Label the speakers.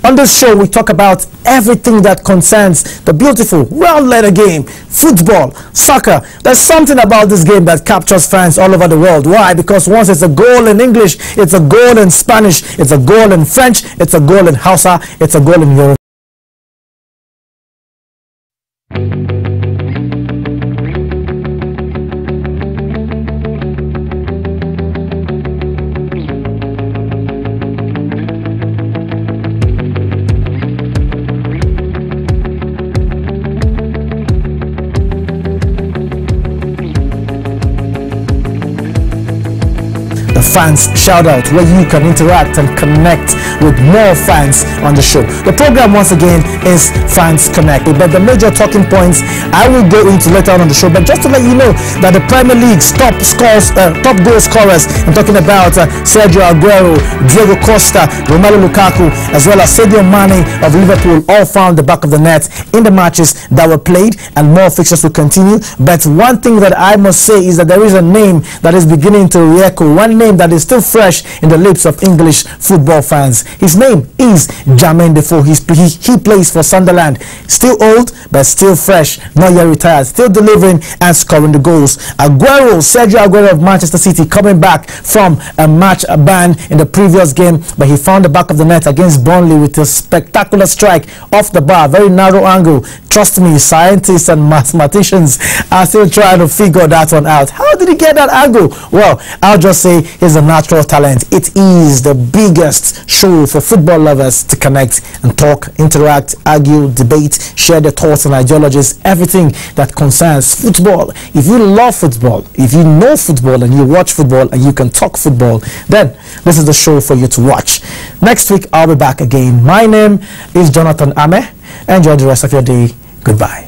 Speaker 1: On this show, we talk about everything that concerns the beautiful, well-led game, football, soccer. There's something about this game that captures fans all over the world. Why? Because once it's a goal in English, it's a goal in Spanish, it's a goal in French, it's a goal in Hausa, it's a goal in Yoruba. Fans shout out, where you can interact and connect with more fans on the show. The program once again is Fans Connect, but the major talking points I will go into later on the show. But just to let you know that the Premier League's top goal scorers, I'm talking about Sergio Aguero, Diego Costa, Romelu Lukaku, as well as Sadio Mane of Liverpool, all found the back of the net in the matches that were played, and more fixtures will continue. But one thing that I must say is that there is a name that is beginning to re-echo, one name that is still fresh in the lips of English football fans. His name is Jermaine Defoe. He plays for Sunderland. Still old, but still fresh, not yet retired, still delivering and scoring the goals. Sergio Aguero of Manchester City, coming back from a match ban in the previous game, but he found the back of the net against Burnley with a spectacular strike off the bar, very narrow angle. Trust me, scientists and mathematicians are still trying to figure that one out. How did he get that angle? Well, I'll just say he's a natural talent. It is the biggest show for football lovers to connect and talk, interact, argue, debate, share their thoughts and ideologies, everything that concerns football. If you love football, if you know football and you watch football and you can talk football, then this is the show for you to watch. Next week, I'll be back again. My name is Jonathan Ame. Enjoy the rest of your day. Goodbye.